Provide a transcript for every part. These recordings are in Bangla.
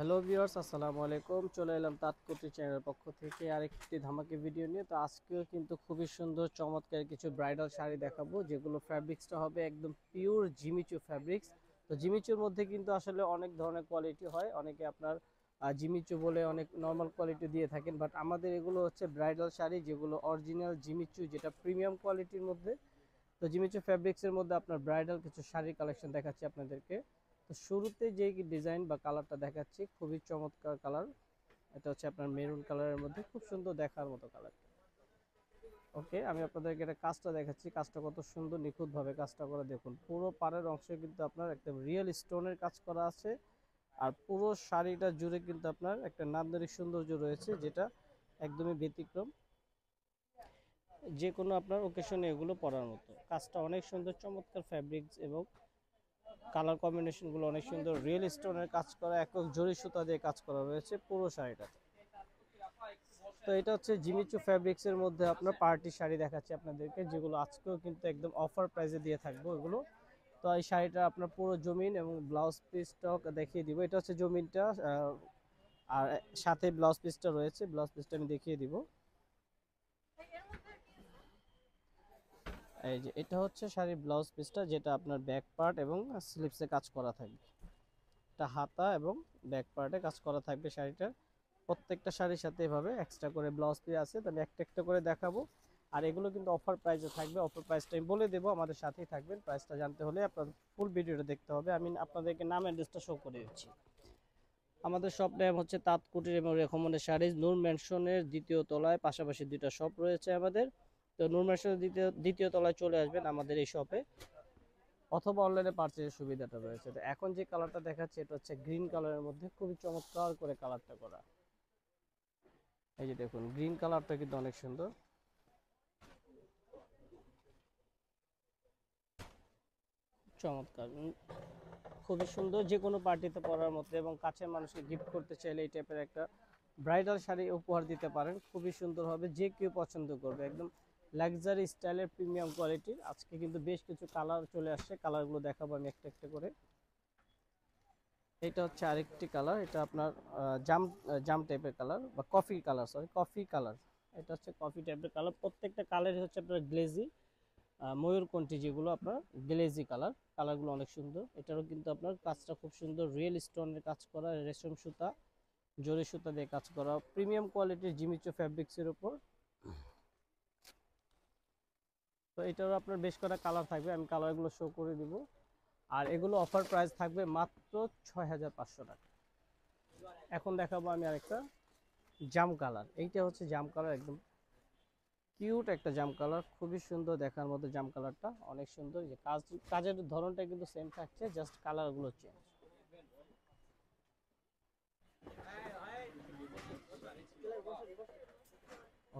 হ্যালো ভিউয়ার্স, আসসালামু আলাইকুম। চলে এলাম তাঁতকুটি চ্যানেলের পক্ষ থেকে আরেকটি ধামাকে ভিডিও নিয়ে। তো আজকেও কিন্তু খুবই সুন্দর চমৎকার কিছু ব্রাইডাল শাড়ি দেখাবো, যেগুলো ফ্যাব্রিক্সটা হবে একদম পিওর জিমিচু ফ্যাব্রিক্স। তো জিমিচুর মধ্যে কিন্তু আসলে অনেক ধরনের কোয়ালিটি হয়, অনেকে আপনার জিমিচু বলে অনেক নর্মাল কোয়ালিটি দিয়ে থাকেন, বাট আমাদের এগুলো হচ্ছে ব্রাইডাল শাড়ি যেগুলো অরিজিনাল জিমিচু, যেটা প্রিমিয়াম কোয়ালিটির মধ্যে। তো জিমিচু ফ্যাব্রিক্সের মধ্যে আপনার ব্রাইডাল কিছু শাড়ির কালেকশন দেখাচ্ছি আপনাদেরকে। তো শুরুতে যে ডিজাইন বা কালারটা দেখাচ্ছি খুবই চমৎকার কালার। এটা হচ্ছে আপনার মেরুন কালারের মধ্যে, খুব সুন্দর দেখার মতো কালার। ওকে, আমি আপনাদেরকে এটা কাজটা দেখাচ্ছি। কাজটা কত সুন্দর নিখুঁতভাবে কাজটা করে দেখুন। পুরো পাড়ের অংশে কিন্তু আপনার একটা রিয়েল স্টোনের কাজ করা আছে, আর পুরো শাড়িটা জুড়ে কিন্তু আপনার একটা নান্দনিক সৌন্দর্য রয়েছে, যেটা একদমই ব্যতিক্রম। যে কোনো আপনার ওকেশনে এগুলো পরার মতো। কাজটা অনেক সুন্দর, চমৎকার ফ্যাব্রিক্স এবং কালার কম্বিনেশনগুলো অনেক সুন্দর। রিয়েল স্টোনের কাজ করা, একক জরি সুতা দিয়ে কাজ করা রয়েছে পুরো শাড়িটা। তো এটা হচ্ছে জিমিচু ফ্যাব্রিক্স এর মধ্যে আপনার পার্টি শাড়ি দেখাচ্ছি আপনাদেরকে, যেগুলো আজকেও কিন্তু একদম অফার প্রাইসে দিয়ে থাকবো এগুলো। তো এই শাড়িটা আপনার পুরো জমিন এবং ব্লাউজ পিসটাও দেখিয়ে দিব। এটা হচ্ছে জমিনটা, আর সাথে ব্লাউজ পিসটা রয়েছে। ব্লাউজ পিসটা আমি দেখিয়ে দিব। এই যে এটা হচ্ছে শাড়ির ব্লাউজ পিসটা, যেটা আপনার ব্যাক পার্ট এবং স্লিপসে কাজ করা থাকবে। এটা হাতা এবং ব্যাক পার্টে কাজ করা থাকবে শাড়িটার। প্রত্যেকটা শাড়ির সাথে এভাবে এক্সট্রা করে ব্লাউজ পিস আছে, তো আমি একটা একটা করে দেখাবো। আর এগুলো কিন্তু অফার প্রাইসে থাকবে। অফার প্রাইসটা আমি বলে দেবো, আমাদের সাথেই থাকবেন। প্রাইসটা জানতে হলে আপনার ফুল ভিডিওটা দেখতে হবে। আমি আপনাদেরকে নাম অ্যাড্রেসটা শো করে দিচ্ছি। আমাদের শপ নেম হচ্ছে তাঁত কুটির এবং রেখমন্ডের শাড়ি, নূর ম্যানশনের দ্বিতীয় তলায়। পাশাপাশি দুইটা শপ রয়েছে আমাদের। তো নূর ম্যানশনের দ্বিতীয় তলায় চলে আসবেন আমাদের এই শপে, অথবা অনলাইনে পারচেজের সুবিধাটা রয়েছে। তো এখন যে কালারটা দেখাচ্ছে এটা হচ্ছে গ্রিন কালারের মধ্যে, খুবই চমৎকার করে কালারটা করা। এই যে দেখুন, গ্রিন কালারটা কিন্তু অনেক সুন্দর, চমৎকার, খুবই সুন্দর। যে কোনো পার্টিতে পরার মতো এবং কাছের মানুষকে গিফট করতে চাইলে এই টাইপের একটা ব্রাইডাল শাড়ি উপহার দিতে পারেন। খুবই সুন্দর হবে, যে কেউ পছন্দ করবে। একদম লাক্সারি স্টাইলের প্রিমিয়াম কোয়ালিটির। আজকে কিন্তু বেশ কিছু কালার চলে আসছে, কালারগুলো দেখাবো আমি একটা একটা করে। এটা হচ্ছে আরেকটি কালার, এটা আপনার জাম জাম টাইপের কালার বা coffee colour, sorry coffee colour. এটা হচ্ছে কফি টাইপের কালার। প্রত্যেকটা কালার হচ্ছে আপনার গ্লেজি ময়ূরকণ্ঠী, যেগুলো আপনার গ্লেজি কালার। কালারগুলো অনেক সুন্দর। এটারও কিন্তু আপনার কাজটা খুব সুন্দর, রিয়েল স্টোনের কাজ করা, রেশম সুতা, জরি সুতা দিয়ে কাজ করা, প্রিমিয়াম কোয়ালিটির জিমিচু ফ্যাব্রিক্সের উপর। তো এটারও আপনার বেশ কটা কালার থাকবে, আমি কালারগুলো শো করে দিব। আর এগুলো অফার প্রাইস থাকবে মাত্র 6500 টাকা। এখন দেখাবো আমি আরেকটা জাম কালার। এইটা হচ্ছে জাম কালার, একদম কিউট একটা জাম কালার, খুবই সুন্দর দেখার মধ্যে। জাম কালারটা অনেক সুন্দর। যে কাজের ধরনটা কিন্তু সেম থাকছে, জাস্ট কালারগুলো চেঞ্জ।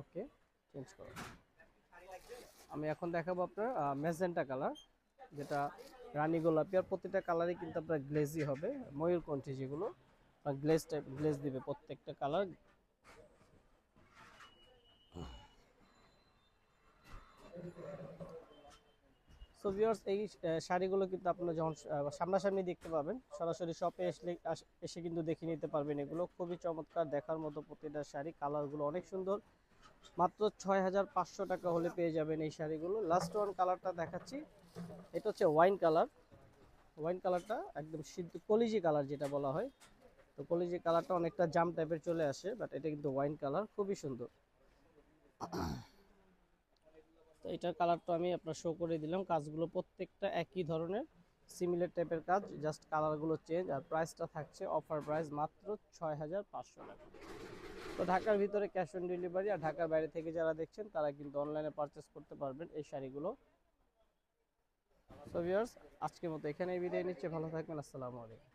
ওকে, চেঞ্জ করো। আমি এখন দেখাবো আপনার ম্যাজেন্টা কালার, যেটা রানী গোলাপি। আর প্রতিটা কালারই কিন্তু আপনার গ্লেজি হবে, ময়ূরকণ্ঠী, যেগুলো গ্লেজ টাইপ গ্লেজ দিবে প্রত্যেকটা কালার। সো ভিউয়ার্স, এই শাড়িগুলো কিন্তু আপনারা যখন সামনাসামনি দেখতে পাবেন, সরাসরি শপে এসে কিন্তু দেখে নিতে পারবেন। এগুলো খুবই চমৎকার দেখার মতো প্রতিটা শাড়ি। কালারগুলো অনেক সুন্দর। মাত্র 6500 টাকা হলে পেয়ে যাবেন এই শাড়িগুলো। লাস্ট ওয়ান কালারটা দেখাচ্ছি, এটা হচ্ছে ওয়াইন কালার। ওয়াইন কালারটা একদম সিদ্ধ কলিজি কালার যেটা বলা হয়। তো কলিজি কালারটা অনেকটা জাম টাইপের চলে আসে, বাট এটা কিন্তু ওয়াইন কালার, খুবই সুন্দর। তো এটার কালারটা আমি আপনার শো করে দিলাম। কাজগুলো প্রত্যেকটা একই ধরনের, সিমিলার টাইপের কাজ, জাস্ট কালারগুলো চেঞ্জ। আর প্রাইসটা থাকছে অফার প্রাইস মাত্র 6500 টাকা। তো ঢাকার ভিতরে ক্যাশ অন ডেলিভারি, আর ঢাকার বাইরে থেকে যারা দেখছেন তারা কিন্তু অনলাইনে পারচেস করতে পারবেন এই শাড়িগুলো। সো ভিউয়ার্স, আজকের মতো এখানেই বিদায় নিচ্ছে। ভালো থাকবেন, আসসালামু আলাইকুম।